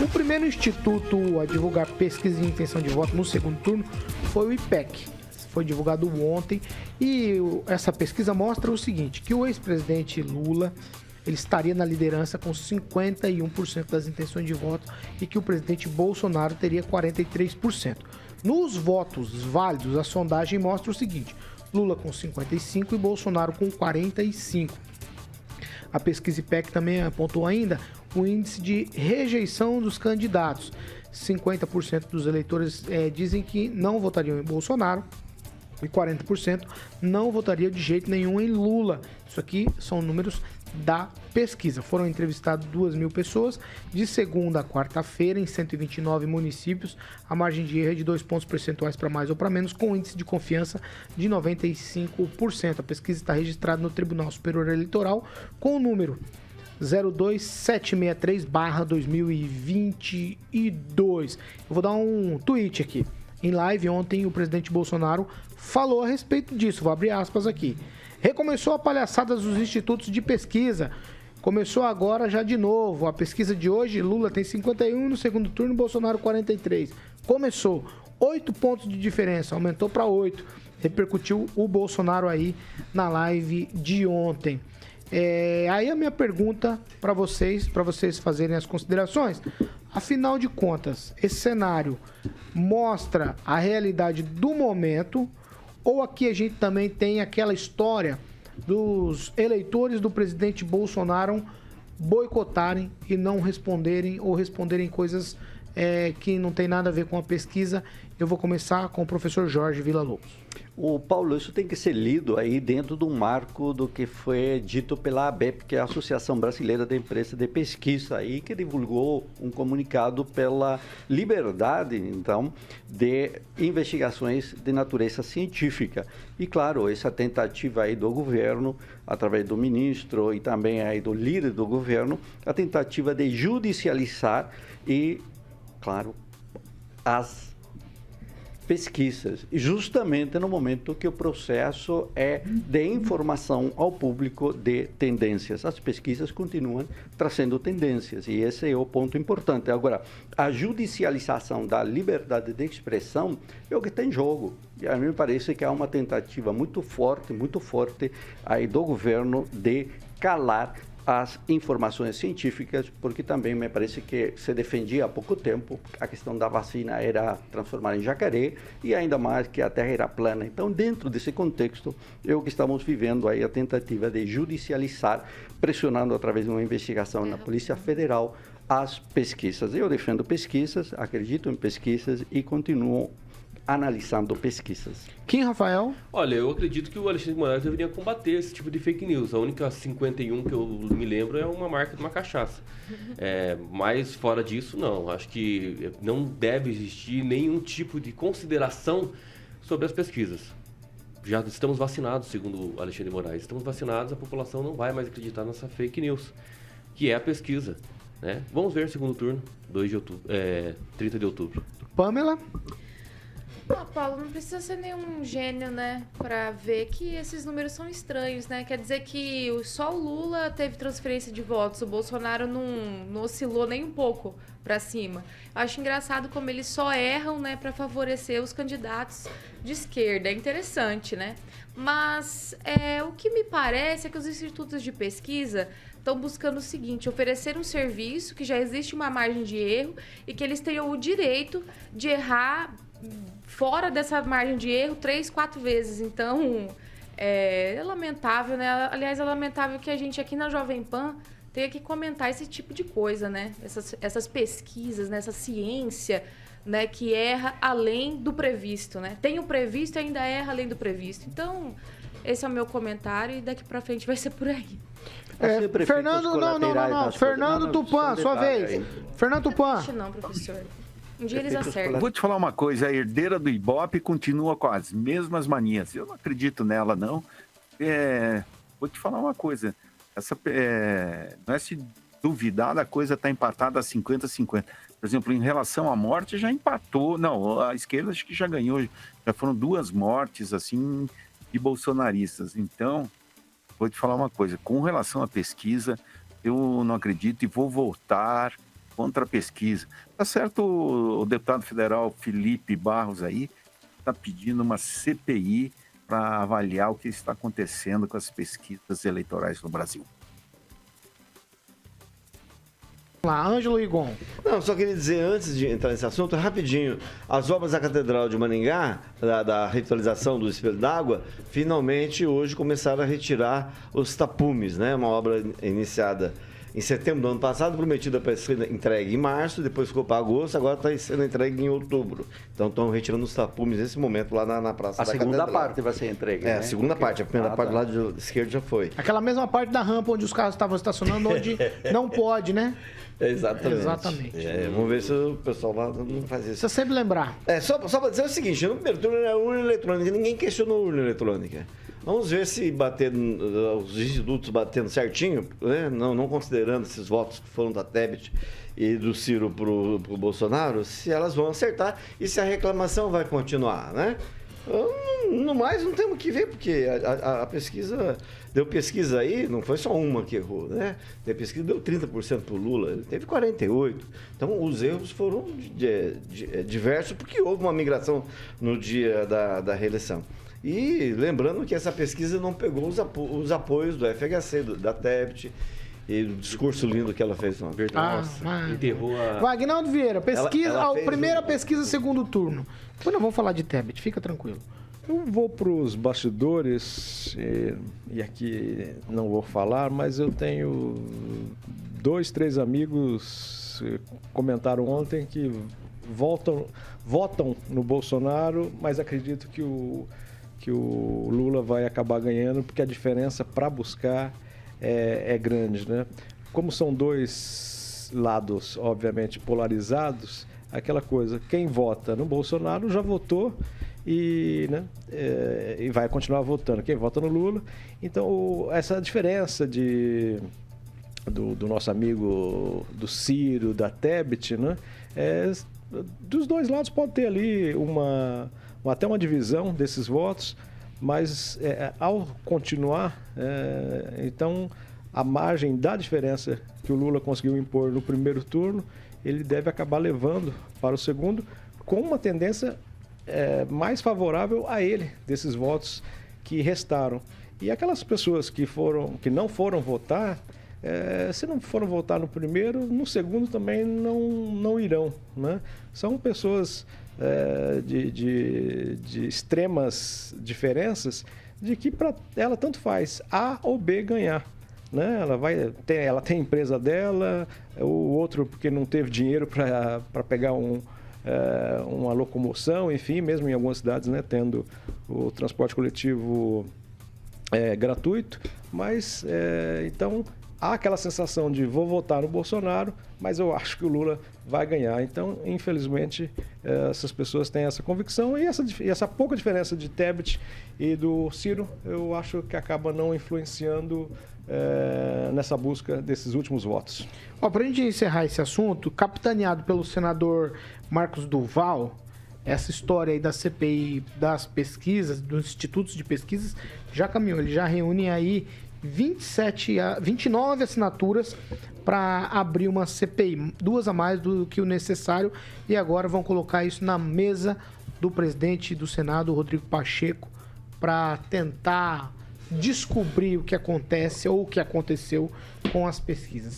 O primeiro instituto a divulgar pesquisa de intenção de voto no segundo turno foi o IPEC. Foi divulgado ontem e essa pesquisa mostra o seguinte, que o ex-presidente Lula ele estaria na liderança com 51% das intenções de voto e que o presidente Bolsonaro teria 43%. Nos votos válidos, a sondagem mostra o seguinte, Lula com 55% e Bolsonaro com 45%. A pesquisa IPEC também apontou ainda o índice de rejeição dos candidatos. 50% dos eleitores dizem que não votariam em Bolsonaro e 40% não votariam de jeito nenhum em Lula. Isso aqui são números da pesquisa. Foram entrevistadas 2.000 pessoas de segunda a quarta-feira em 129 municípios. A margem de erro é de 2 pontos percentuais para mais ou para menos, com índice de confiança de 95%. A pesquisa está registrada no Tribunal Superior Eleitoral com o número 02763/2022. Eu vou dar um tweet aqui. Em live ontem, o presidente Bolsonaro falou a respeito disso. Vou abrir aspas aqui. Recomeçou a palhaçada dos institutos de pesquisa. Começou agora já de novo. A pesquisa de hoje, Lula tem 51 no segundo turno, Bolsonaro 43. Começou. 8 pontos de diferença, aumentou para 8. Repercutiu o Bolsonaro aí na live de ontem. Aí a minha pergunta para vocês fazerem as considerações. Afinal de contas, esse cenário mostra a realidade do momento ou aqui a gente também tem aquela história dos eleitores do presidente Bolsonaro boicotarem e não responderem ou responderem coisas que não tem nada a ver com a pesquisa. Eu vou começar com o professor Jorge Villa-Lobos. O Paulo, isso tem que ser lido aí dentro do marco do que foi dito pela ABEP, que é a Associação Brasileira da Imprensa de Pesquisa, aí, que divulgou um comunicado pela liberdade, então, de investigações de natureza científica. E, claro, essa tentativa aí do governo, através do ministro e também aí do líder do governo, a tentativa de judicializar e, claro, as pesquisas, justamente no momento que o processo é de informação ao público de tendências. As pesquisas continuam trazendo tendências e esse é o ponto importante. Agora, a judicialização da liberdade de expressão é o que está em jogo. E a mim me parece que há uma tentativa muito forte aí do governo de calar as informações científicas, porque também me parece que se defendia há pouco tempo a questão da vacina era transformar em jacaré e ainda mais que a Terra era plana. Então, dentro desse contexto, é o que estamos vivendo aí a tentativa de judicializar, pressionando através de uma investigação na Polícia Federal as pesquisas. Eu defendo pesquisas, acredito em pesquisas e continuo analisando pesquisas. Quem, Rafael? Olha, eu acredito que o Alexandre de Moraes deveria combater esse tipo de fake news. A única 51 que eu me lembro é uma marca de uma cachaça. Mas fora disso, não. Acho que não deve existir nenhum tipo de consideração sobre as pesquisas. Já estamos vacinados, segundo o Alexandre de Moraes. Estamos vacinados, a população não vai mais acreditar nessa fake news, que é a pesquisa. Né? Vamos ver segundo turno, 30 de outubro. Pamela? Paulo, não precisa ser nenhum gênio, né, para ver que esses números são estranhos, né? Quer dizer que só o Lula teve transferência de votos, o Bolsonaro não oscilou nem um pouco para cima. Acho engraçado como eles só erram, né, para favorecer os candidatos de esquerda. É interessante, né? Mas o que me parece é que os institutos de pesquisa estão buscando o seguinte, oferecer um serviço que já existe uma margem de erro e que eles tenham o direito de errar fora dessa margem de erro 3, 4 vezes. Então, é lamentável, né? Aliás, é lamentável que a gente aqui na Jovem Pan tenha que comentar esse tipo de coisa, né? Essas pesquisas, né? Essa ciência, né? Que erra além do previsto, né? Tem o previsto e ainda erra além do previsto. Então, esse é o meu comentário e daqui pra frente vai ser por aí. Fernando, não. Fernando Tupan, sua vez. Fernando Tupan. Não, professor. Um dia eles acertam. Vou te falar uma coisa, a herdeira do Ibope continua com as mesmas manias. Eu não acredito nela, não. Vou te falar uma coisa. Não é se duvidar da coisa está empatada a 50-50. Por exemplo, em relação à morte, já empatou. Não, a esquerda acho que já ganhou. Já foram 2 mortes, assim, de bolsonaristas. Então, vou te falar uma coisa. Com relação à pesquisa, eu não acredito e vou voltar contra a pesquisa. Tá certo, o deputado federal Felipe Barros aí está pedindo uma CPI para avaliar o que está acontecendo com as pesquisas eleitorais no Brasil. Vamos lá, Ângelo Rigon. Não, só queria dizer, antes de entrar nesse assunto, rapidinho, as obras da Catedral de Maringá, da revitalização do espelho d'água, finalmente hoje começaram a retirar os tapumes, né? Uma obra iniciada em setembro do ano passado, prometida para ser entregue em março, depois ficou para agosto, agora está sendo entregue em outubro. Então estão retirando os tapumes nesse momento lá na Praça A da segunda Catedral. parte vai ser entregue. É, né? a segunda parte, a primeira parte tá. lá do esquerdo já foi. Aquela mesma parte da rampa onde os carros estavam estacionando, onde não pode, né? Exatamente. Exatamente. Vamos ver se o pessoal lá não faz isso. Precisa sempre lembrar. Só para dizer o seguinte, no primeiro turno era urna eletrônica, ninguém questionou a urna eletrônica. Vamos ver se os institutos batendo certinho, né? não considerando esses votos que foram da Tebet e do Ciro pro Bolsonaro, se elas vão acertar e se a reclamação vai continuar, né? No mais, não temos que ver, porque a pesquisa... Deu pesquisa aí, não foi só uma que errou, né? Deu pesquisa, deu 30% pro Lula, ele teve 48%. Então, os erros foram diversos, porque houve uma migração no dia da reeleição. E lembrando que essa pesquisa não pegou os apoios do FHC, da Tebet, e do discurso lindo que ela fez ontem. Enterrou a... Vagnaldo Vieira, pesquisa, Ela fez primeira pesquisa, segundo turno. Depois nós vamos falar de Tebet, fica tranquilo. Eu vou para os bastidores, e aqui não vou falar, mas eu tenho 2, 3 amigos que comentaram ontem que votam no Bolsonaro, mas acredito que o Lula vai acabar ganhando, porque a diferença para buscar é grande, né? Como são dois lados, obviamente, polarizados, aquela coisa, quem vota no Bolsonaro já votou e vai continuar votando. Quem vota no Lula, então essa diferença do nosso amigo do Ciro, da Tebet, né? Dos dois lados pode ter ali até uma divisão desses votos, mas ao continuar, então a margem da diferença que o Lula conseguiu impor no primeiro turno, ele deve acabar levando para o segundo, com uma tendência mais favorável a ele, desses votos que restaram. E aquelas pessoas que não foram votar, se não foram votar no primeiro, no segundo também não irão, né? São pessoas de extremas diferenças, de que para ela tanto faz A ou B ganhar, né? Ela tem a empresa dela, o outro porque não teve dinheiro para pegar uma locomoção, enfim, mesmo em algumas cidades, né, tendo o transporte coletivo gratuito, mas então há aquela sensação de vou votar no Bolsonaro, mas eu acho que o Lula vai ganhar. Então, infelizmente, essas pessoas têm essa convicção e essa pouca diferença de Tebet e do Ciro, eu acho que acaba não influenciando nessa busca desses últimos votos. Para a gente encerrar esse assunto, capitaneado pelo senador Marcos Duval, essa história aí da CPI das pesquisas, dos institutos de pesquisas, já caminhou. Ele já reúne aí 29 assinaturas para abrir uma CPI, 2 a mais do que o necessário, e agora vão colocar isso na mesa do presidente do Senado, Rodrigo Pacheco, para tentar descobrir o que acontece ou o que aconteceu com as pesquisas.